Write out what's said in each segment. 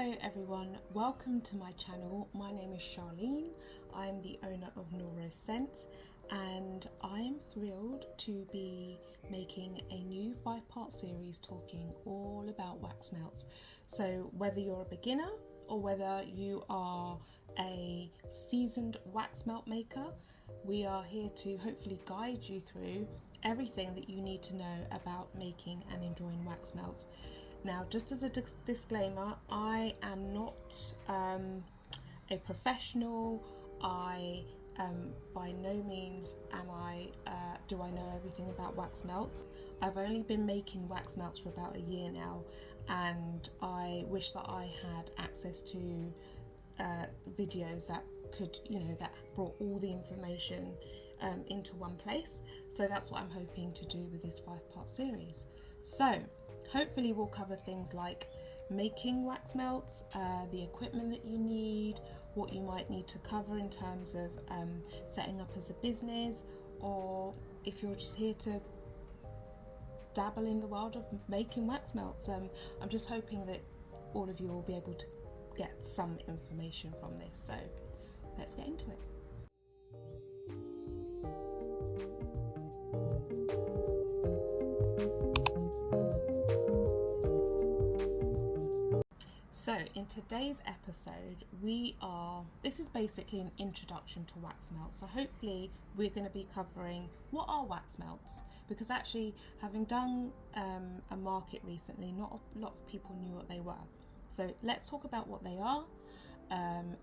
Hello everyone, welcome to my channel. My name is Charlene. I'm the owner of Ñuul Scent and I'm thrilled to be making a new 5-part series talking all about wax melts. So whether you're a beginner or whether you are a seasoned wax melt maker, we are here to hopefully guide you through everything that you need to know about making and enjoying wax melts. Now, just as a disclaimer, I am not a professional. By no means do I know everything about wax melts. I've only been making wax melts for about a year now, and I wish that I had access to videos that could, that brought all the information into one place. So that's what I'm hoping to do with this 5-part series. So hopefully we'll cover things like making wax melts, the equipment that you need, what you might need to cover in terms of setting up as a business, or if you're just here to dabble in the world of making wax melts. I'm just hoping that all of you will be able to get some information from this. So let's get into it. So in today's episode, this is basically an introduction to wax melts. So hopefully we're going to be covering what are wax melts, because actually having done a market recently, not a lot of people knew what they were. So let's talk about what they are.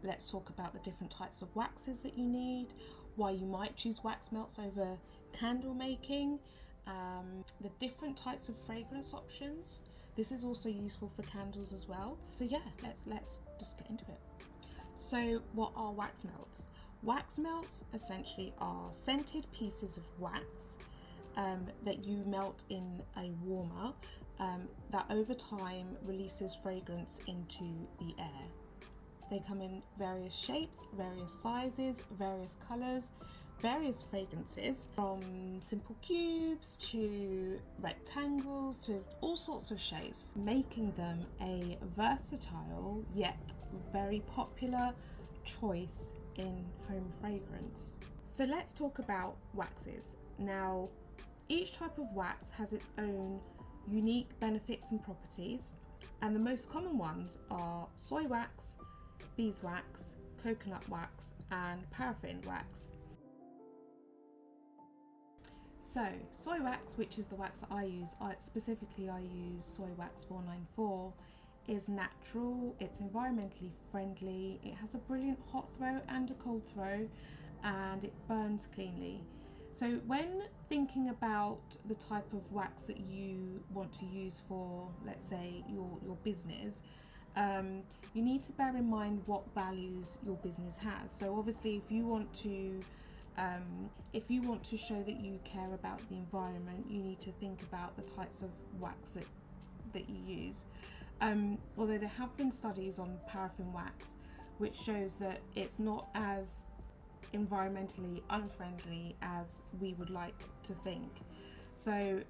Let's talk about the different types of waxes that you need, why you might choose wax melts over candle making, the different types of fragrance options. This is also useful for candles as well. So yeah, let's just get into it. So what are wax melts? Wax melts essentially are scented pieces of wax that you melt in a warmer that over time releases fragrance into the air. They come in various shapes, various sizes, various colors, various fragrances, from simple cubes to rectangles to all sorts of shapes, making them a versatile yet very popular choice in home fragrance. So let's talk about waxes. Now, each type of wax has its own unique benefits and properties, and the most common ones are soy wax, beeswax, coconut wax, and paraffin wax. So soy wax, which is the wax that I use, I use soy wax 494, is natural, it's environmentally friendly, it has a brilliant hot throw and a cold throw, and it burns cleanly. So when thinking about the type of wax that you want to use for, let's say, your business, you need to bear in mind what values your business has. So obviously if you want to show that you care about the environment, you need to think about the types of wax that you use. Although there have been studies on paraffin wax which shows that it's not as environmentally unfriendly as we would like to think. So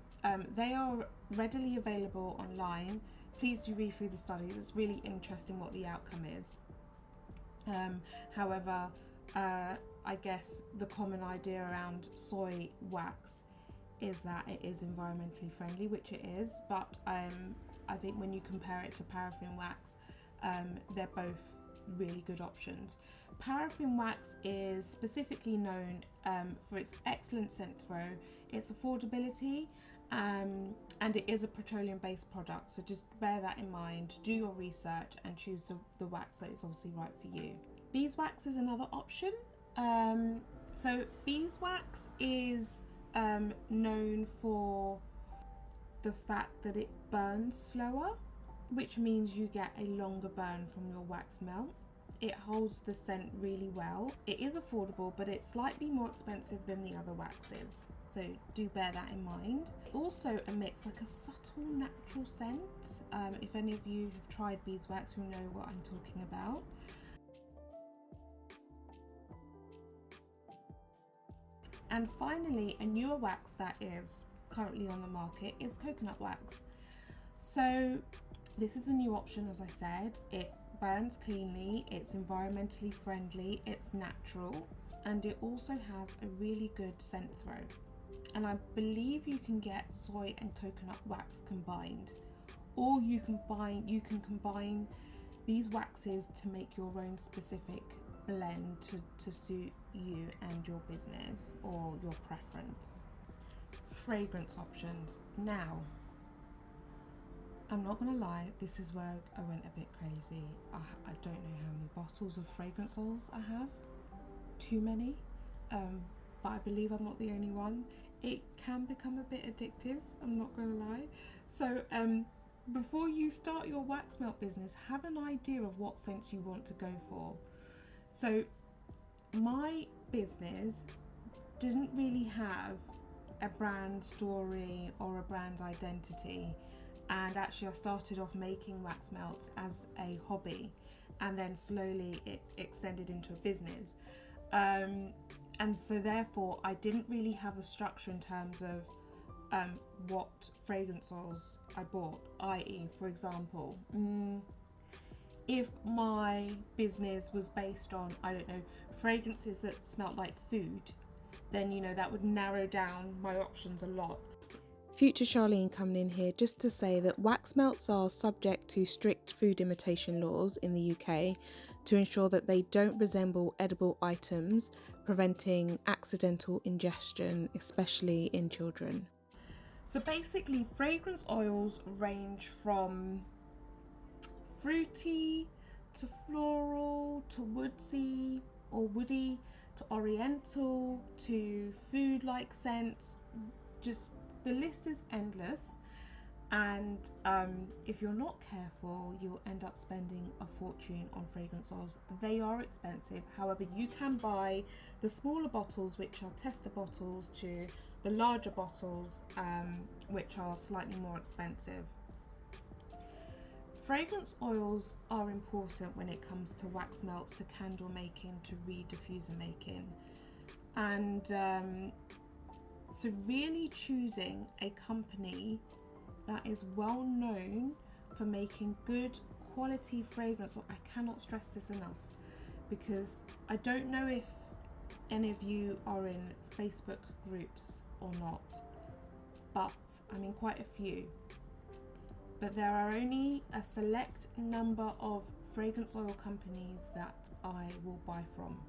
they are readily available online. Please do read through the studies. It's really interesting what the outcome is. However, I guess the common idea around soy wax is that it is environmentally friendly, which it is, but I think when you compare it to paraffin wax, they're both really good options. Paraffin wax is specifically known for its excellent scent throw, its affordability, and it is a petroleum-based product, so just bear that in mind. Do your research and choose the wax that is obviously right for you. Beeswax is another option. So beeswax is known for the fact that it burns slower, which means you get a longer burn from your wax melt. It holds the scent really well. It is affordable, but it's slightly more expensive than the other waxes, so do bear that in mind. It also emits like a subtle natural scent. If any of you have tried beeswax, you'll know what I'm talking about. And finally, a newer wax that is currently on the market is coconut wax. So this is a new option, as I said. It burns cleanly, it's environmentally friendly, it's natural, and it also has a really good scent throw. And I believe you can get soy and coconut wax combined, or you can combine these waxes to make your own specific blend to suit you and your business or your preference. Fragrance options. Now, I'm not gonna lie, this is where I went a bit crazy. I don't know how many bottles of fragrance oils I have. Too many, but I believe I'm not the only one. It can become a bit addictive, I'm not gonna lie. So before you start your wax melt business, have an idea of what scents you want to go for. So my business didn't really have a brand story or a brand identity, and actually I started off making wax melts as a hobby, and then slowly it extended into a business. And so therefore I didn't really have a structure in terms of what fragrance oils I bought, i.e. for example, if my business was based on, I don't know, fragrances that smelled like food, then that would narrow down my options a lot. Future Charlene coming in here just to say that wax melts are subject to strict food imitation laws in the UK to ensure that they don't resemble edible items, preventing accidental ingestion, especially in children. So basically, fragrance oils range from fruity to floral to woodsy or woody to oriental to food-like scents. Just the list is endless, and if you're not careful, you'll end up spending a fortune on fragrance oils. They are expensive. However, you can buy the smaller bottles, which are tester bottles, to the larger bottles, which are slightly more expensive. Fragrance oils are important when it comes to wax melts, to candle making, to reed diffuser making, and so really choosing a company that is well known for making good quality fragrance. I cannot stress this enough, because I don't know if any of you are in Facebook groups or not, but I'm in quite a few. But there are only a select number of fragrance oil companies that I will buy from.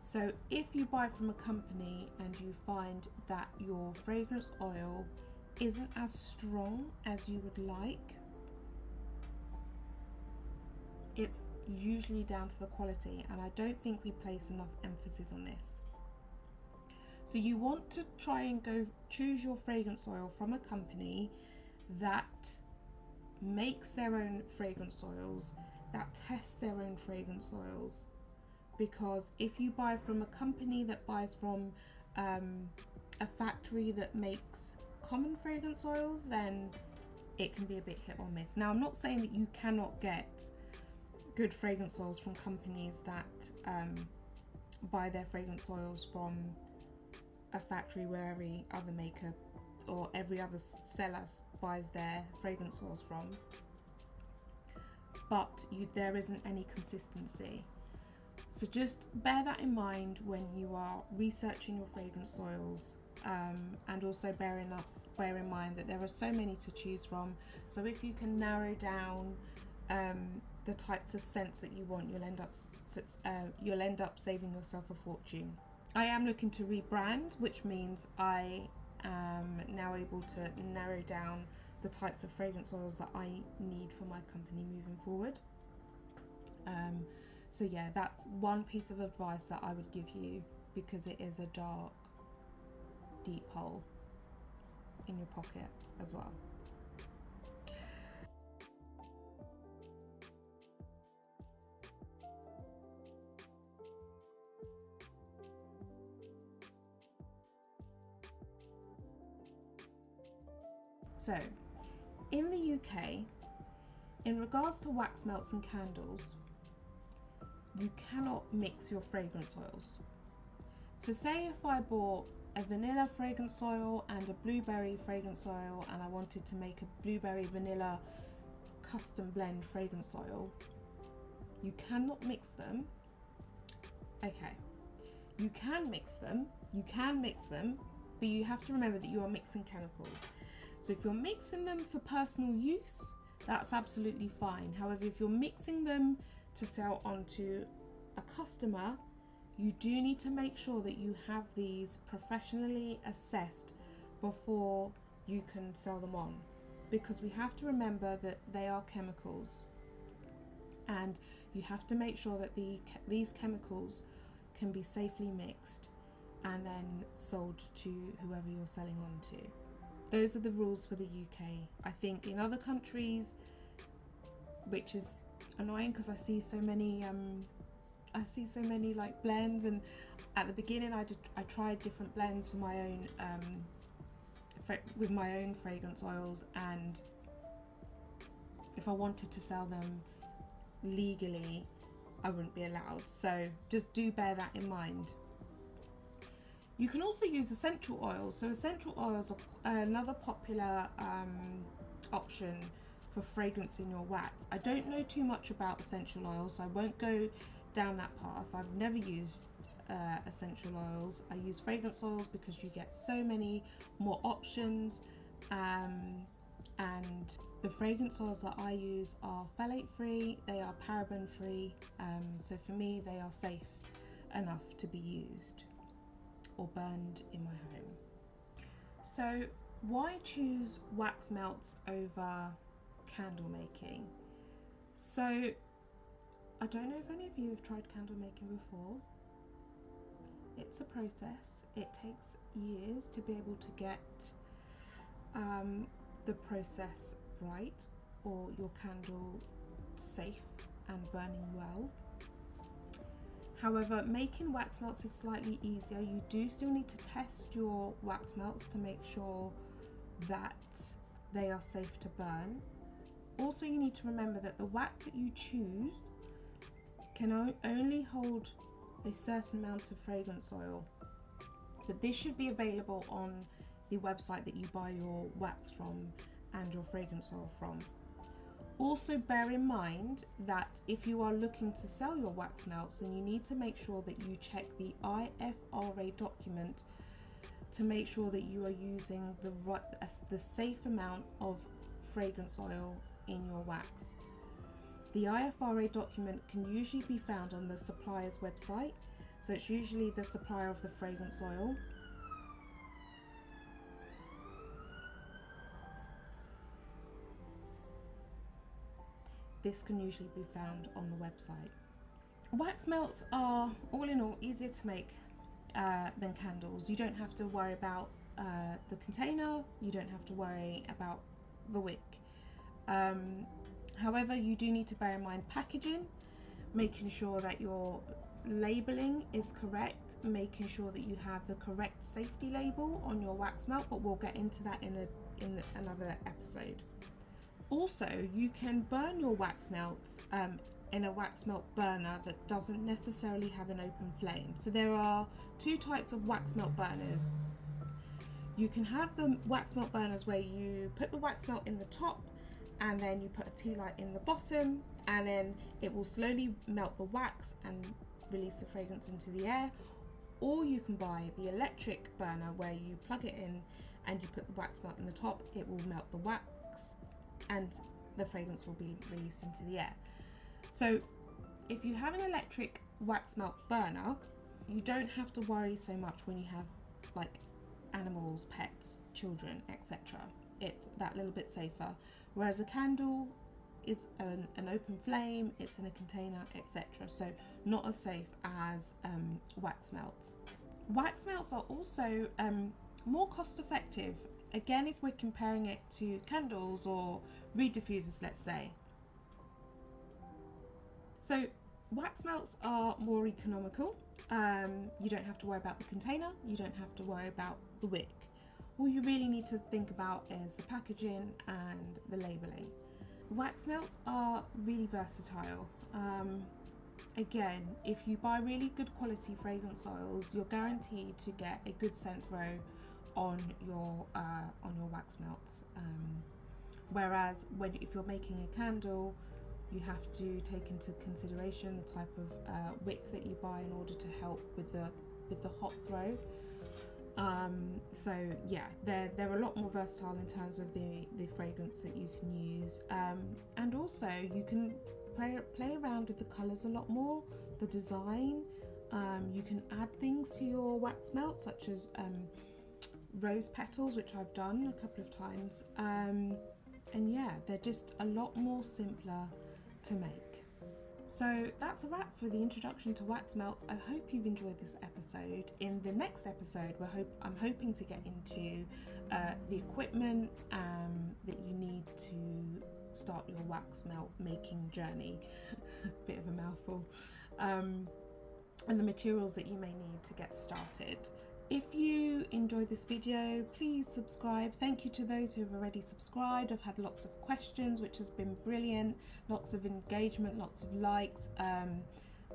So if you buy from a company and you find that your fragrance oil isn't as strong as you would like, it's usually down to the quality, and I don't think we place enough emphasis on this. So you want to try and choose your fragrance oil from a company that makes their own fragrance oils, that tests their own fragrance oils, because if you buy from a company that buys from a factory that makes common fragrance oils, then it can be a bit hit or miss. Now, I'm not saying that you cannot get good fragrance oils from companies that buy their fragrance oils from a factory where every other maker or every other seller buys their fragrance oils from, but there isn't any consistency. So just bear that in mind when you are researching your fragrance oils, and also bear in mind that there are so many to choose from. So if you can narrow down the types of scents that you want, you'll end up saving yourself a fortune. I am looking to rebrand, which means I am now able to narrow down the types of fragrance oils that I need for my company moving forward. So yeah, that's one piece of advice that I would give you, because it is a dark, deep hole in your pocket as well. So, in the UK, in regards to wax melts and candles, you cannot mix your fragrance oils. So say if I bought a vanilla fragrance oil and a blueberry fragrance oil, and I wanted to make a blueberry vanilla custom blend fragrance oil, you cannot mix them. Okay, you can mix them, but you have to remember that you are mixing chemicals. So if you're mixing them for personal use, that's absolutely fine. However, if you're mixing them to sell onto a customer, you do need to make sure that you have these professionally assessed before you can sell them on, because we have to remember that they are chemicals, and you have to make sure that these chemicals can be safely mixed and then sold to whoever you're selling on to. Those are the rules for the UK. I think in other countries, which is annoying because I see so many like blends, and at the beginning I tried different blends for my own with my own fragrance oils, and if I wanted to sell them legally, I wouldn't be allowed. So just do bear that in mind. You can also use essential oils. So essential oils are another popular option for fragrancing your wax. I don't know too much about essential oils, so I won't go down that path. I've never used essential oils. I use fragrance oils because you get so many more options, and the fragrance oils that I use are phthalate free, they are paraben free, so for me they are safe enough to be used or burned in my home. So why choose wax melts over candle making? So I don't know if any of you have tried candle making before. It's a process. It takes years to be able to get the process right, or your candle safe and burning well. However, making wax melts is slightly easier. You do still need to test your wax melts to make sure that they are safe to burn. Also, you need to remember that the wax that you choose can only hold a certain amount of fragrance oil, but this should be available on the website that you buy your wax from and your fragrance oil from. Also bear in mind that if you are looking to sell your wax melts, then you need to make sure that you check the IFRA document to make sure that you are using the safe amount of fragrance oil in your wax. The IFRA document can usually be found on the supplier's website, so it's usually the supplier of the fragrance oil. This can usually be found on the website. Wax melts are, all in all, easier to make than candles. You don't have to worry about the container, you don't have to worry about the wick. However, you do need to bear in mind packaging, making sure that your labeling is correct, making sure that you have the correct safety label on your wax melt, but we'll get into that in another episode. Also, you can burn your wax melts in a wax melt burner that doesn't necessarily have an open flame. So there are two types of wax melt burners. You can have the wax melt burners where you put the wax melt in the top and then you put a tea light in the bottom, and then it will slowly melt the wax and release the fragrance into the air. Or you can buy the electric burner where you plug it in and you put the wax melt in the top, it will melt the wax and the fragrance will be released into the air. So if you have an electric wax melt burner, you don't have to worry so much when you have like animals, pets, children, etc. It's that little bit safer. Whereas a candle is an open flame, it's in a container, etc. So not as safe as wax melts. Wax melts are also more cost effective. Again, if we're comparing it to candles or reed diffusers, let's say. So wax melts are more economical. You don't have to worry about the container, you don't have to worry about the wick. All you really need to think about is the packaging and the labeling. Wax melts are really versatile. Again, if you buy really good quality fragrance oils, you're guaranteed to get a good scent row on your wax melts. Whereas if you're making a candle, you have to take into consideration the type of wick that you buy in order to help with the hot throw. So yeah, they're a lot more versatile in terms of the fragrance that you can use, and also you can play around with the colours a lot more, the design. You can add things to your wax melt, such as rose petals, which I've done a couple of times, and yeah, they're just a lot more simpler to make. So that's a wrap for the introduction to wax melts. I hope you've enjoyed this episode. In the next episode, I'm hoping to get into the equipment that you need to start your wax melt making journey. Bit of a mouthful. And the materials that you may need to get started. If you enjoyed this video, please subscribe. Thank you to those who have already subscribed. I've had lots of questions, which has been brilliant. Lots of engagement, lots of likes.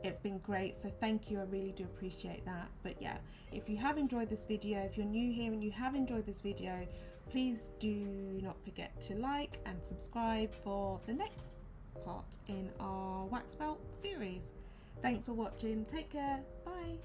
It's been great, so thank you. I really do appreciate that. But yeah, if you have enjoyed this video, if you're new here and you have enjoyed this video, please do not forget to like and subscribe for the next part in our wax melt series. Thanks for watching. Take care. Bye.